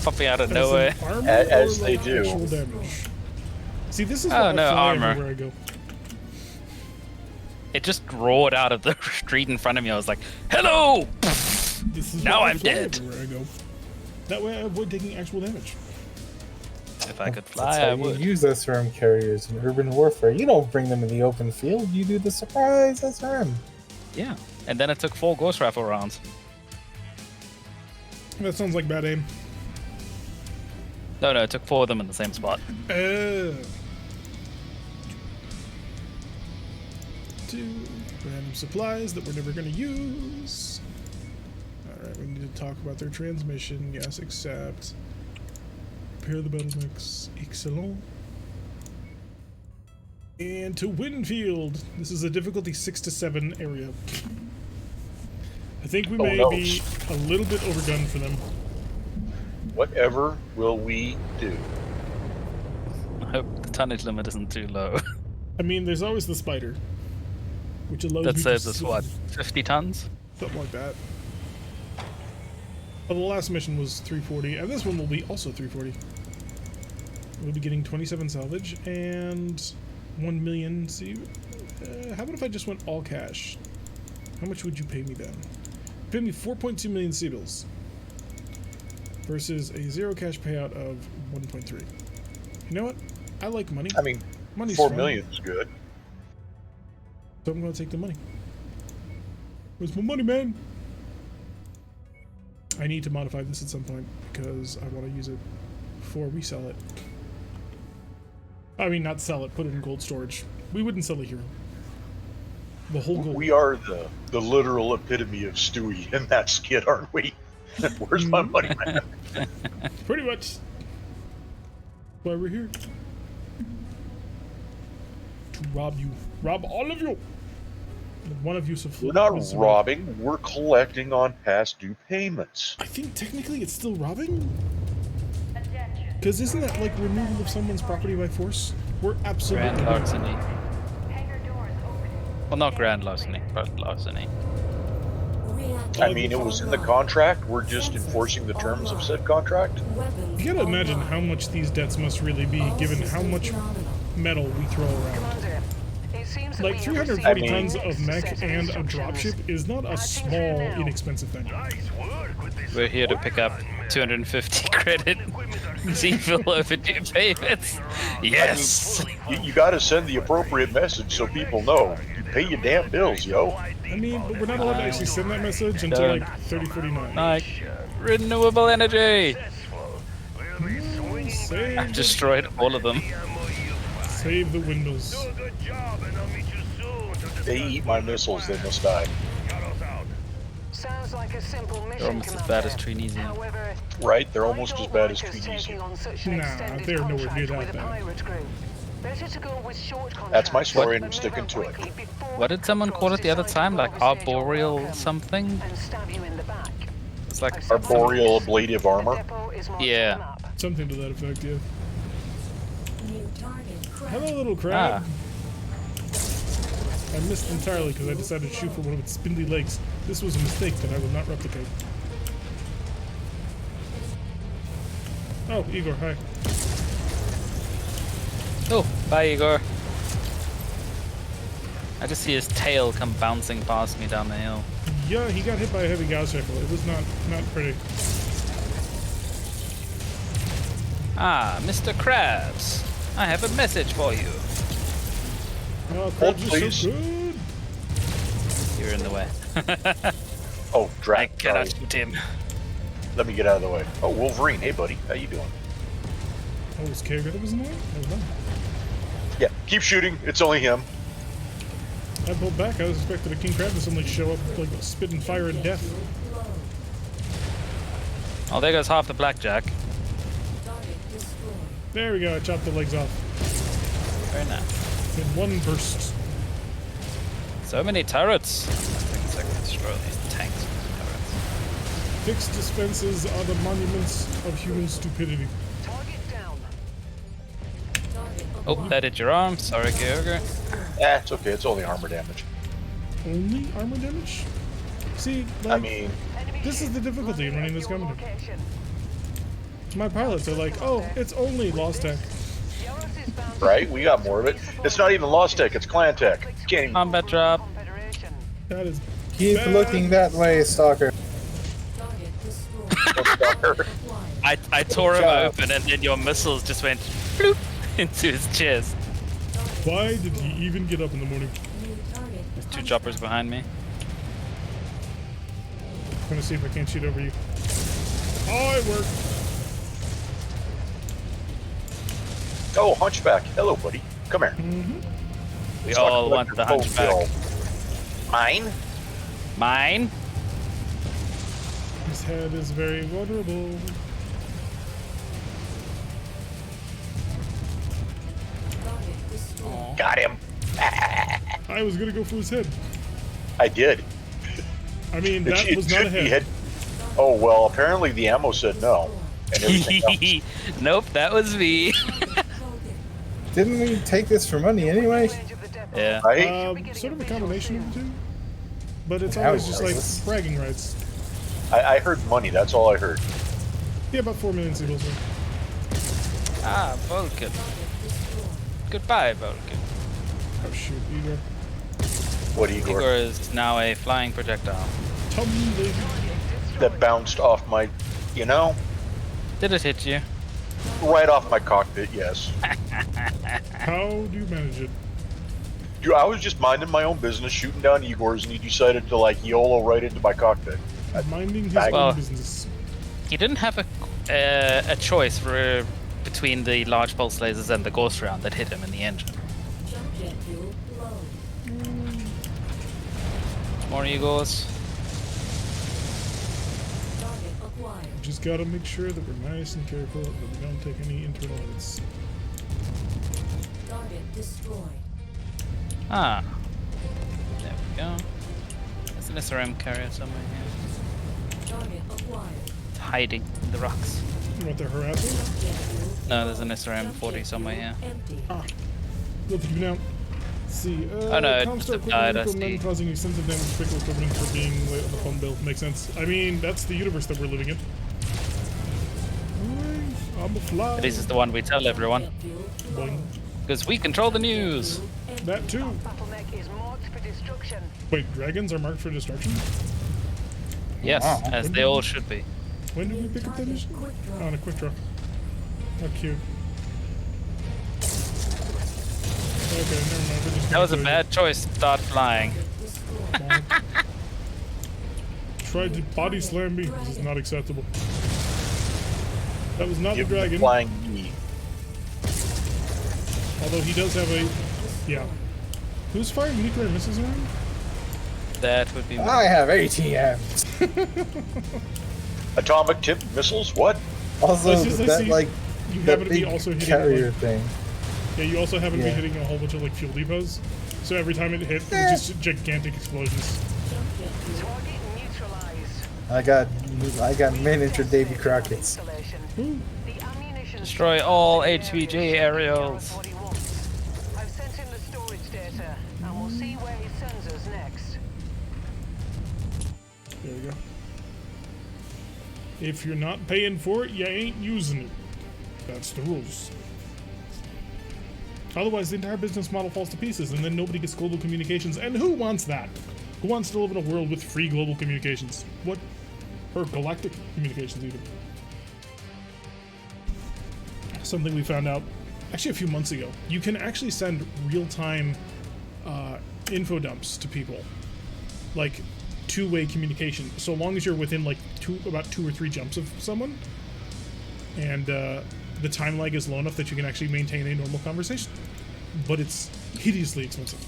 Popping out of As nowhere. an armor As or they like do. actual damage? See, this is Oh, what no, I fly armor. everywhere I go. It just roared out of the street in front of me. I was like, hello! This is Now what I I'm fly dead. everywhere I go. That way I avoid taking actual damage. If I could That's fly, how I you would. use SRM carriers in urban warfare. You don't bring them in the open field. You do the surprise SRM. Yeah. And then it took 4 Ghost Rifle rounds. That sounds like bad aim. No, it took 4 of them in the same spot. Two random supplies that we're never going to use. Alright, we need to talk about their transmission. Yes, accept. Repair the battle mix. Excellent. And to Winfield. This is a difficulty 6 to 7 area. I think we Oh, may no. be a little bit overdone for them. Whatever will we do? I hope the tonnage limit isn't too low. I mean, there's always the spider, which allows That me saves to us what? 50 tons? something like that. Well, the last mission was 340, and this one will be also 340. We'll be getting 27 salvage and 1 million. See, how about if I just went all cash? How much would you pay me then? Pay me 4.2 million C-bills versus a 0 cash payout of 1.3. You know what? I like money. I mean, Money's 4 fun. million is good. So I'm gonna take the money. Where's my money, man? I need to modify this at some point because I want to use it before we sell it. I mean, not sell it, put it in cold storage. We wouldn't sell a hero. The whole gold. We are the literal epitome of Stewie in that skit, aren't we? Where's my money, man? Pretty much. Why we're here. To rob you. Rob all of you. And one of you We're not robbing, we're collecting on past due payments. I think technically it's still robbing? Because isn't that like removal of someone's property by force? We're absolutely Grand larceny. Well, not grand larceny, but larceny. I mean, it was in the contract, we're just enforcing the terms of said contract. You gotta imagine how much these debts must really be, given how much metal we throw around. Commander, it seems that Like we have 340 received tons the of next mech set of and a instructions. dropship is not a small, inexpensive thing. Nice work with this. We're here to pick up 250 credit Z-fill overdue payments. Yes! You gotta send the appropriate message so people know. You pay your damn bills, yo. I mean, but we're not allowed to actually send that message until like 3049. Like, renewable energy! Save, I've destroyed all of them. save the windows. Do a good job, and I'll meet you soon to discuss They eat my missiles, they must die. Shadows out. Sounds like a simple mission, almost as bad as Commander. Trinizium. However, Right? They're I almost don't as bad like as us taking Trinizium. on such an Nah, extended they're nowhere near contract that with a bad. pirate group. Better to go with short That's my contracts story and and I'm move sticking out to it. quickly before What did someone call it the other time? Like arboreal something? and stab you in the back. It's like Arboreal ablative armor. The depot is marked Yeah. on the map. Something to that effect, yeah. New target. Hello, little crab. I missed entirely because I decided to shoot for one of its spindly legs. This was a mistake that I will not replicate. Oh, Igor, hi. Oh, bye Igor. I just see his tail come bouncing past me down the hill. Yeah, he got hit by a heavy Gauss rifle. It was not pretty. Ah, Mr. Krabs, I have a message for you. Oh, crabs are please. so good. You're in the way. Oh, I drag. cannot Sorry. shoot him. Let me get out of the way. Oh, Wolverine. Hey, buddy. How you doing? Oh, was Kaga that was in there? Never mind. Yeah, keep shooting. It's only him. I pulled back. I was expecting a king crab to suddenly show up like spitting fire and death. Oh, there goes half the blackjack. Target destroyed. There we go. I chopped the legs off Very nice. in one burst. So many turrets. I think I can destroy these tanks with turrets. Fixed defenses are the monuments of human stupidity. Target down. Target Oh, that hit your arm. Sorry, Georger. It's okay. It's only armor damage. Only armor damage? See, like, I mean, Enemy this is the difficulty in running this your company. location. My pilots are like, oh, it's only Lost Tech. Yaros is bound right? We got more of it. It's not even Lost Tech. It's Clan Tech. Can't even. Combat drop. Confederation. That is Keep bad. looking that way, Stalker. target destroyed. I tore him job. open, and then your missiles just went bloop into his chest. Why did he even get up in the morning? New target. There's two choppers behind me. I'm gonna see if I can't shoot over you. Oh, it worked. Oh, Hunchback. Hello, buddy. Come here. We Let's all talk want about the your phone hunchback. bill. Mine? Mine? His head is very vulnerable. Target destroyed. Got him. I was gonna go for his head. I did. I mean, It that should- was it not a should be head. Oh, well, apparently the ammo said no. And everything else. Nope, that was me. Didn't we take this for money anyway? Range of the depot. Yeah. Right? Sort of a combination of the two. But it's How always just like does this- bragging rights. I heard money. That's all I heard. Yeah, about 4 million seagulls. Ah, Vulcan. Goodbye, Vulcan. Oh shoot, Igor. What, Igor? Igor is now a flying projectile. Tumbling. That bounced off my, you know, Did it hit you? right off my cockpit, yes. How do you manage it? Dude, I was just minding my own business, shooting down Igor's, and he decided to, like, YOLO right into my cockpit. Minding his Well- own business. He didn't have a choice for between the large pulse lasers and the ghost round that hit him in the engine. Jump jet fuel low. More Igors. Target acquired. Just gotta make sure that we're nice and careful that we don't take any internal hits. Target destroyed. Ah. There we go. There's an SRM carrier somewhere here. Target acquired. It's hiding in the rocks. You want the harassing? Jump jet fuel. No, there's an Jump SRM-40 jet somewhere fuel here. Empty. Look at you now. Let's see. Oh, no, it must Comstar have died, I Company see. causing extensive damage to critical equipment for being late on the phone bill. Makes sense. I mean, that's the universe that we're living in. Alright, I'm a fly. This is the one we tell everyone. Jet fuel Boing. Because we control the news. That too. Bottleneck is marked for destruction. Wait, dragons are marked for destruction? Yes, Wow. as they all should be. When did we pick up that mission? Oh, on a quick draw. How cute. Okay, never mind. We're just That was a gonna bad choice to start flying. bonk. Tried to body slam me. This is not acceptable. That was not Give the him the dragon. flying knee. Although he does have a... Yeah. Who's firing nuclear missiles around? That would be me. I have ATMs. Atomic tipped missiles? What? Also, Let's just- let's that see. like You that happen to be big also hitting... carrier Like, thing. yeah, you also happen to be Yeah. hitting a whole bunch of like fuel depots. So every time it hit, it was just gigantic explosions. Jump jet fuel. Target neutralized. I got miniature Davy Crockett's. Installation. Ooh. The ammunition Destroy all HVJ aerials. What he wants. I've sent him the storage data, and we'll see where he sends us next. There we go. If you're not paying for it, you ain't using it. That's the rules. Otherwise, the entire business model falls to pieces, and then nobody gets global communications. And who wants that? Who wants to live in a world with free global communications? What? Or galactic communications, even. Something we found out actually a few months ago. You can actually send real-time info dumps to people. Like, two-way communication, so long as you're within like about 2 or 3 jumps of someone, and the time lag is low enough that you can actually maintain a normal conversation. But it's hideously expensive.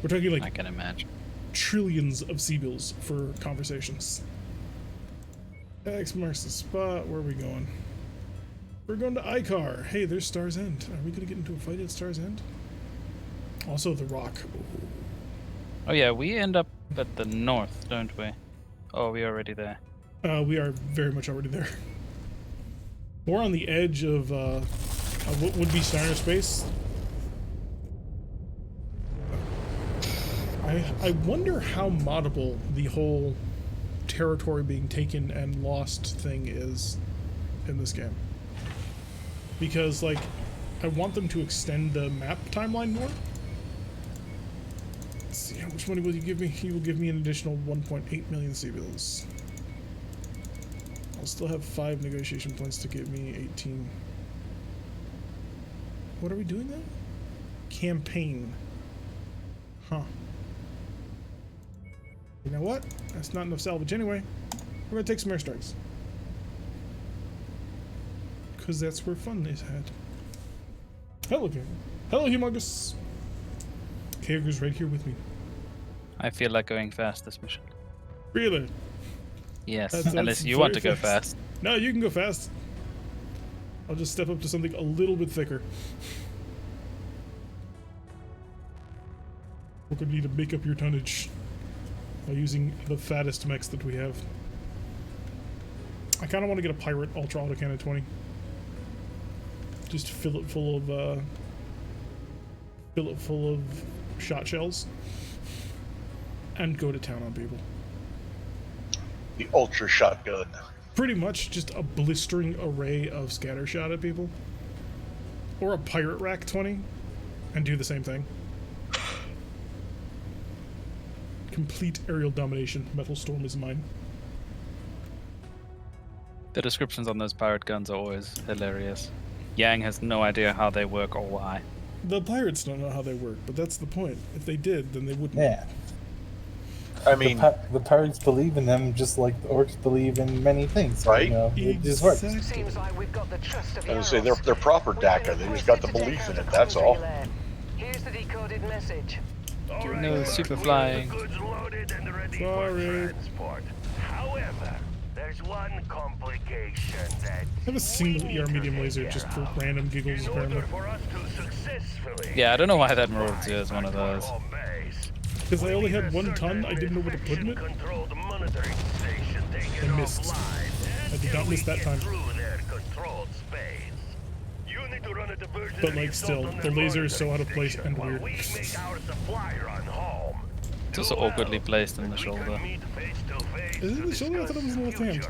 We're talking like I can imagine. trillions of C-bills for conversations. X marks the spot. Where are we going? We're going to Icar. Hey, there's Star's End. Are we gonna get into a fight at Star's End? Also, the Rock. Ooh. Oh yeah, we end up at the north, don't we? Oh, we're already there. We are very much already there. We're on the edge of what would be Steiner space. I wonder how moddable the whole territory being taken and lost thing is in this game. Because, like, I want them to extend the map timeline more. Let's see, how much money will you give me? He will give me an additional 1.8 million C-bills. I'll still have 5 negotiation points to give me 18. What are we doing then? Campaign. Huh. You know what? That's not enough salvage anyway. We're gonna take some airstrikes. Because that's where fun is had. Hello, people. Hello, Humongous. Kager's right here with me. I feel like going fast this mission. Really? Yes, That's unless you very want to go fast. No, you can go fast. I'll just step up to something a little bit thicker. We're gonna need to make up your tonnage by using the fattest mechs that we have. I kind of want to get a Pirate Ultra Autocannon 20. Just fill it full of shot shells and go to town on people. The ultra shotgun. Pretty much just a blistering array of scatter shot at people. Or a Pirate Rack 20 and do the same thing. Complete aerial domination. Metal Storm is mine. The descriptions on those pirate guns are always hilarious. Yang has no idea how they work or why. The pirates don't know how they work, but that's the point. If they did, then they wouldn't. Yeah. I mean, The pirates believe in them just like the orcs believe in many things. So, Right? You know, it just works. Exactly. Seems like we've got the trust of I was gonna say, Yaros. they're proper DACA. They just got the We're belief set in to it, take that's out all. the relay. Here's the decoded message. All right, No good. super We have flying. the goods loaded and ready Sorry. for transport. However, there's one complication that I have a single we ER need medium to laser take just care for of. random giggles, In order apparently. for us to successfully Yeah, I don't know why that Marauder is one of those. Because I only had 1 ton, I didn't know where to put it. I missed. I did not miss that time. But, like, still, the laser is so out of place and weird. It's also awkwardly placed in the shoulder. Is it the shoulder? I thought it was in the left hand.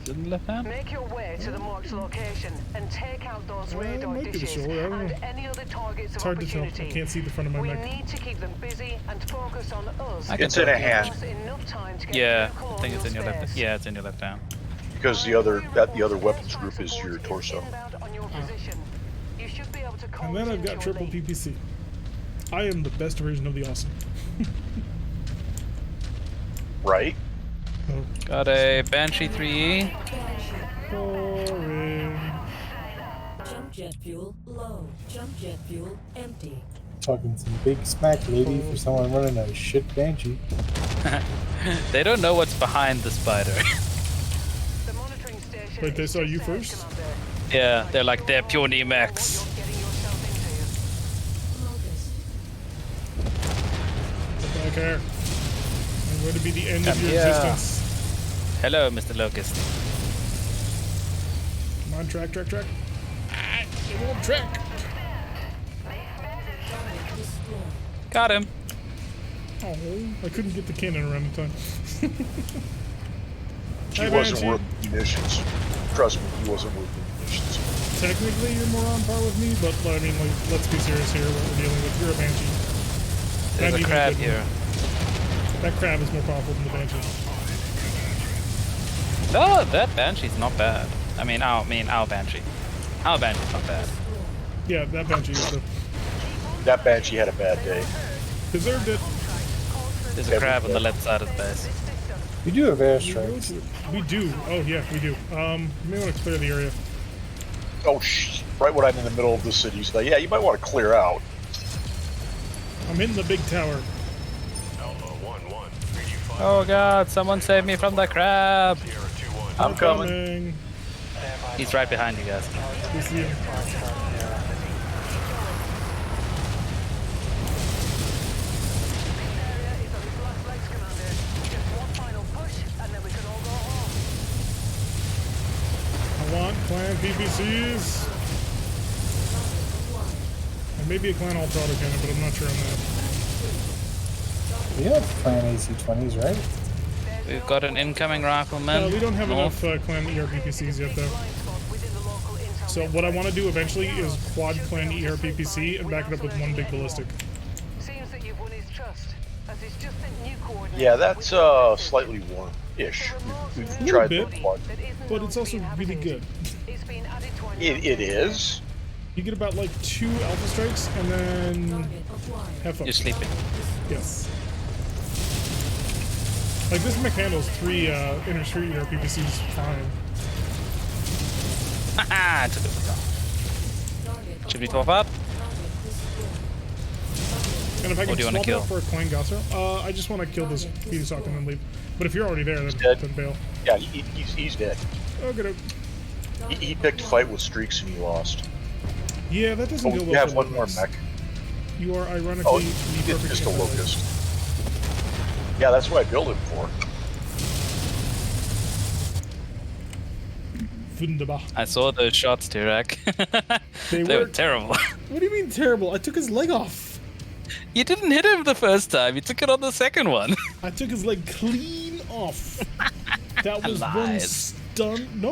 Is it in the left hand? Make your way to the marked location and take out those Well, it radar might be the dishes shoulder, I don't and know. any other targets It's of hard to tell. I opportunity. can't see the front of my We neck. need to keep them busy and focus on us. I can It's in tell. a hand. Just enough time to get Yeah, through I think it's in your colonial left. space. Yeah, it's in your left hand. Because the other weapons group is your torso. Inbound on your position. You should be able to call And then it I've into got your triple lead. PPC. I am the best version of the awesome. Right? Oh, Got a Banshee 3E. boring. Jump jet fuel low. Jump jet fuel empty. Talking some big smack, lady, for someone running a shit banshee. They don't know what's behind the spider. The monitoring station Wait, they is saw just you ahead, first? Commander. Yeah, they're like, they're pure What Nemax. you're getting yourself into. Locust. Get back here. I'm going to be the end of Come your here. existence. Hello, Mr. Locust. Come on, track. Ah, it won't track. Target destroyed. Got him. Oh, I couldn't get the cannon around in time. He Hi, wasn't Banshee. worth munitions. Trust me, he wasn't worth munitions. technically you're more on par with me, but I mean, like, let's be serious here. What we're dealing with, you're a Banshee. There's Not a even crab good here. one. That crab is more powerful than the Banshee. Oh, that Banshee's not bad. I mean, our Banshee. Our Banshee's not bad. Yeah, that Banshee is the That Banshee had a bad day. deserved it. There's a crab on the left side of the base. We do have airstrikes. We do. Oh yeah, we do. You may want to clear the area. Oh, right when I'm in the middle of the city. So yeah, you might want to clear out. I'm in the big tower. Oh god, someone save me from the crab! I'm coming. He's right behind you guys. We see him. I want clan PPCs. And maybe a clan alt autocannon, but I'm not sure on that. We have clan AC-20s, right? We've got an incoming rifleman. We don't have north. enough clan ERPPCs yet, though. So what I want to do eventually is quad clan ERPPC and back it up with one big ballistic. Seems that you've won his trust, as he's just sent new coordinates. Yeah, that's slightly warm-ish. We've tried bit. the plug. But it's also really good. It's been added to our It is. You get about like 2 alpha strikes and then Target acquired. have fun. You're sleeping. Yes. Like this mech handles 3 inner street ERPPCs fine. Haha, took it. Target Should we acquired. top up? And if I What can do you wanna swap it kill? out for a Clan Gosser, I just want to kill this Fetus Hawk and then leave. But if you're already there, dead. then bail. Yeah, he's dead. Oh, good. He picked a fight with streaks and he lost. Yeah, that doesn't Oh, deal well. you have for one more locust. mech. You are ironically Oh, the it's perfect just a candidate. locust. Yeah, that's what I built it for. Wunderbar. I saw those shots, Tirak. They They were were- terrible. What do you mean terrible? I took his leg off. You didn't hit him the first time. You took it on the second one. I took his leg clean off. That was one Lies. stun. No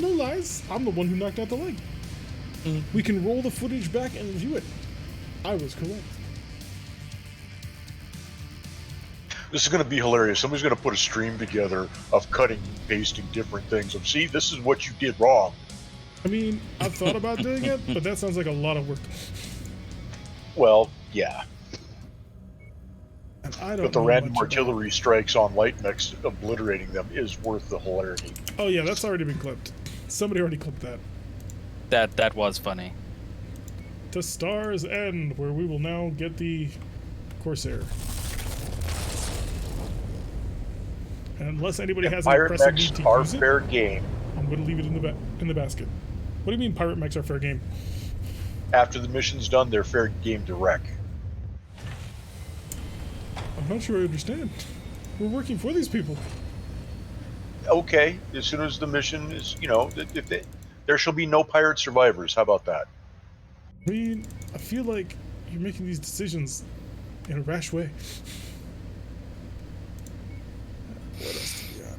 lies. I'm the one who knocked out the leg. We can roll the footage back and view it. I was correct. This is going to be hilarious. Somebody's going to put a stream together of cutting and pasting different things. Of see, this is what you did wrong. I mean, I've thought about doing it, but that sounds like a lot of work. Well, yeah. And I don't But the know random much about- artillery strikes on light mechs, obliterating them, is worth the hilarity. Oh yeah, that's already been clipped. Somebody already clipped that. That was funny. To Star's End, where we will now get the Corsair. And unless anybody has an Pirate impressive mechs need to are use it, fair game. I'm going to leave it in the basket. What do you mean pirate mechs are fair game? After the mission's done, they're fair game to wreck. I'm not sure I understand. We're working for these people. Okay, as soon as the mission is, there shall be no pirate survivors. How about that? I mean, I feel like you're making these decisions in a rash way. What else do we got?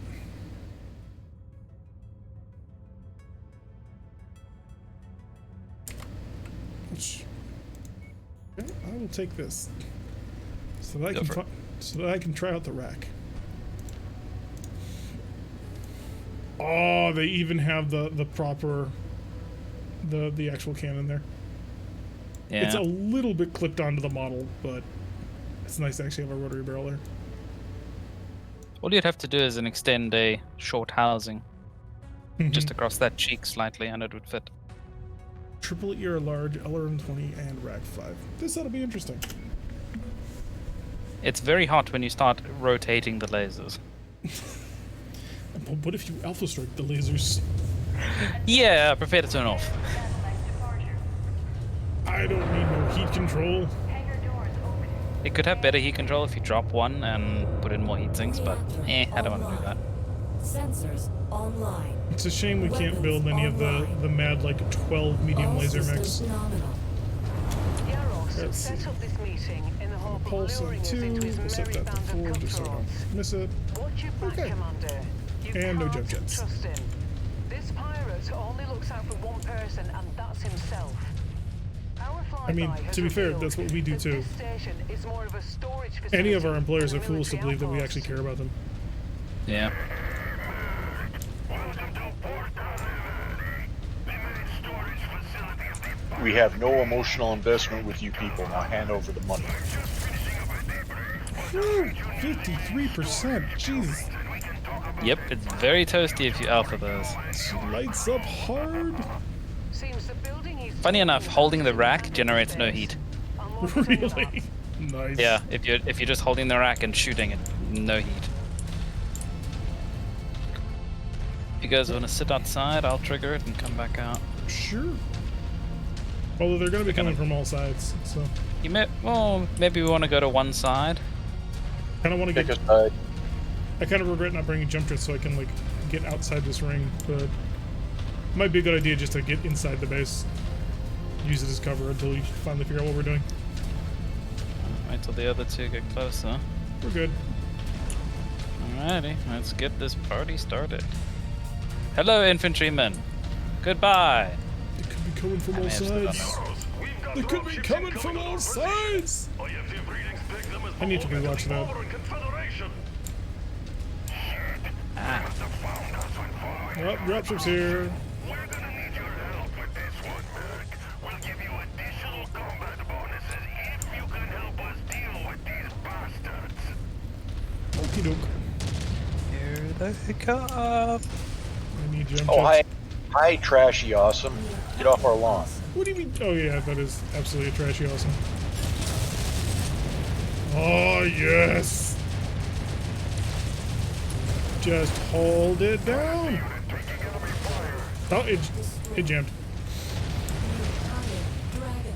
Okay, I will take this so that I can try out the rack. Oh, they even have the proper the actual cannon there. Yeah. It's a little bit clipped onto the model, but it's nice to actually have a rotary barrel there. All you'd have to do is extend a short housing just across that cheek slightly, and it would fit. Triple ear large, LRM-20, and Rack 5. This ought to be interesting. It's very hot when you start rotating the lasers. But what if you alpha strike the lasers? Yeah, I prefer to turn off. I don't need no heat control. It could have better heat control if you drop one and put in more heat sinks, but I don't want to do that. Sensors online. It's a shame we can't build any of the mad like 12 medium All laser systems mechs. nominal. Yaros Let's set see. up this meeting in the hope of Pulse luring in us 2. into his We'll set merry that to band 4 of just so I cutthroats. don't miss it. Watch your back, Okay. Commander. You And no can't jump jets. trust him. This pirate pilot only looks out for one person, and that's himself. Our I mean, flyby has to be fair, revealed that's what we do that too. This station is more of a storage facility Any of our employers than are a fools to military believe that we outpost. actually care about them. Yeah. We have no emotional investment with you people. Now hand over the money. 53%. Jesus. Yep, it's very toasty if you alpha those. She lights up hard. Seems the building he's Funny enough, talking holding the about rack is an generates no base. heat. Unlike some of that. Really? Nice. Yeah, if you're just holding the rack and shooting it, no heat. If you guys want to sit outside, I'll trigger it and come back out. Sure. Although they're going to be We're coming gonna- from all sides, so Well, maybe we want to go to one side. kind of want to Pick get. a side. I kind of regret not bringing jump jets so I can like get outside this ring, but might be a good idea just to get inside the base, use it as cover until we finally figure out what we're doing. Wait till the other two get closer. We're good. Alrighty, let's get this party started. Hello, infantrymen. Goodbye. They could be coming from all may have stood sides. We've got They could be dropships coming incoming from all over sides. I have the breeding spec them as I need to the rewatch that. Modern Confederation. Ah, Oh, dropships here. We're gonna need your help with this one, Mac. We'll give you additional combat bonuses if you can help us deal with these bastards. Okie doke. here they come. I need jump Oh, jets. hi, trashy awesome. Get off our lawn. What do you mean? Oh yeah, that is absolutely trashy awesome. Oh yes. Just hold it down. Oh, it jammed. Dragon.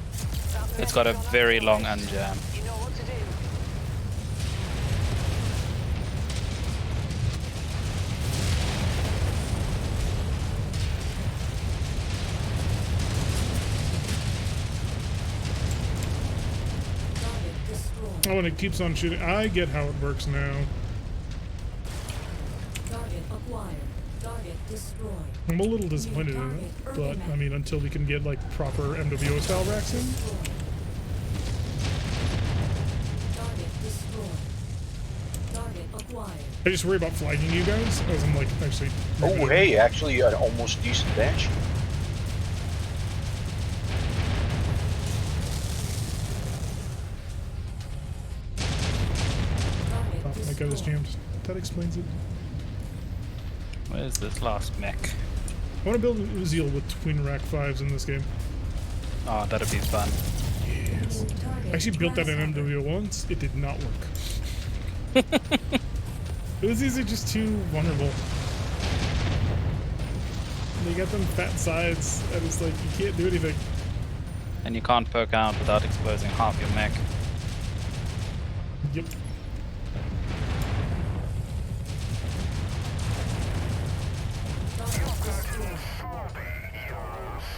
It's got a very long unjam. You know what to do. Target destroyed. Oh, and it keeps on shooting. I get how it works now. Target acquired. Target destroyed. I'm a little disappointed in it, but I mean, until we can get like proper MWO style racks in. Target destroyed. Target acquired. I just worry about flagging you guys as I'm like actually. Oh, hey, actually an almost decent bench. Target Oh, my god, it's destroyed. jammed. That explains it. Where's this last mech? I want to build an Uziel with twin rack 5s in this game. Oh, that'd be fun. Yes. Target I actually built that in transferred. MWO once. It did not work. Uzis are just too vulnerable. They got them fat sides, and it's like you can't do anything. And you can't poke out without exposing half your mech. Yep. Target destroyed.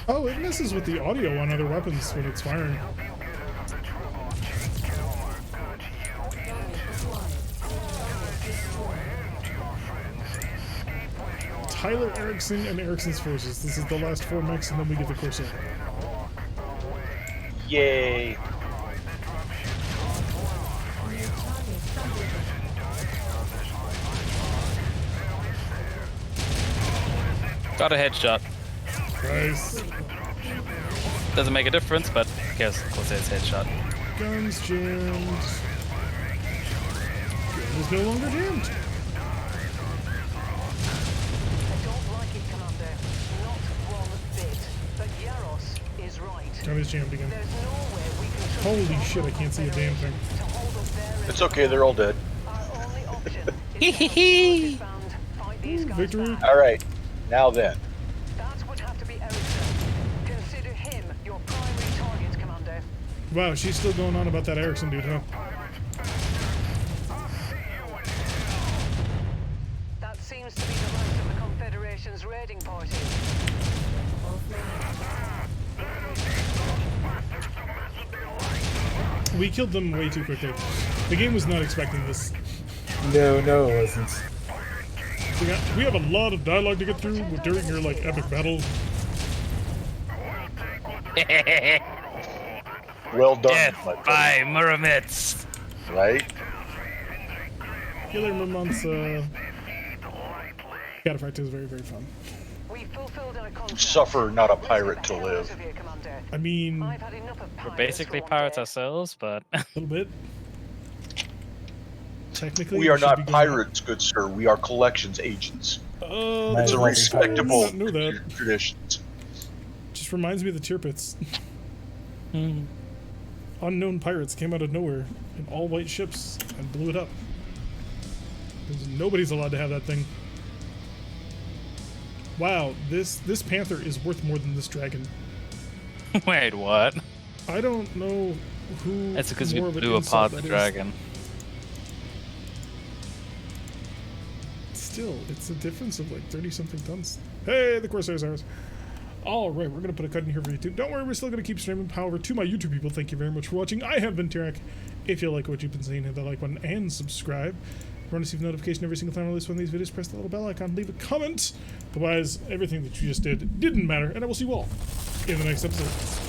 Oh, it messes with the audio on other weapons when it's firing. Target acquired. Target destroyed. Tyler Erickson and Erickson's forces. This is the last 4 mechs, and then we get the Corsair. Yay. Got a headshot. Nice. Doesn't make a difference, but I guess of course it's headshot. Guns jammed. Gun is no longer jammed. I don't like it, Commander. Not one bit. But Yaros is right. Gun is jammed again. There's no way we can trust Holy the shit, I can't see a damn thing. to hold up their It's okay, they're all dead. Our only option is to fight these guys Victory. back. All right, now then. That would have to be Erickson. Consider him your primary target, Commander. Wow, she's still going on about that Erickson dude, huh? That seems to be the last of the Confederation's raiding party. We killed them way too quickly. The game was not expecting this. No, it wasn't. We have a lot of dialogue to get through during your like epic battle. Well done, Death my friend. by Muramets. Right? Killer Month's Cataphract is very, very fun. We fulfilled our contract. Suffer not a pirate to live. I mean, I've had enough of We're pirates basically for one pirates day. ourselves, but a little bit. Technically, We are should be not going- pirates, good sir. We are collections agents. Might It's as a well be respectable pirates. I did not know that. tradition. Just reminds me of the Tear Pits. Unknown pirates came out of nowhere in all white ships and blew it up. Nobody's allowed to have that thing. Wow, this panther is worth more than this dragon. wait, what? I don't know who. That's because we more of an blew insult apart the that is. dragon. Still, it's a difference of like 30-something tons. Hey, the Corsairs are ours. All right, we're going to put a cut in here for YouTube. Don't worry, we're still going to keep streaming. However, to my YouTube people, thank you very much for watching. I have been Tarek. If you like what you've been seeing, hit that like button and subscribe. If you want to receive notification every single time I release one of these videos, press the little bell icon, leave a comment. Otherwise, everything that you just did didn't matter, and I will see you all in the next episode.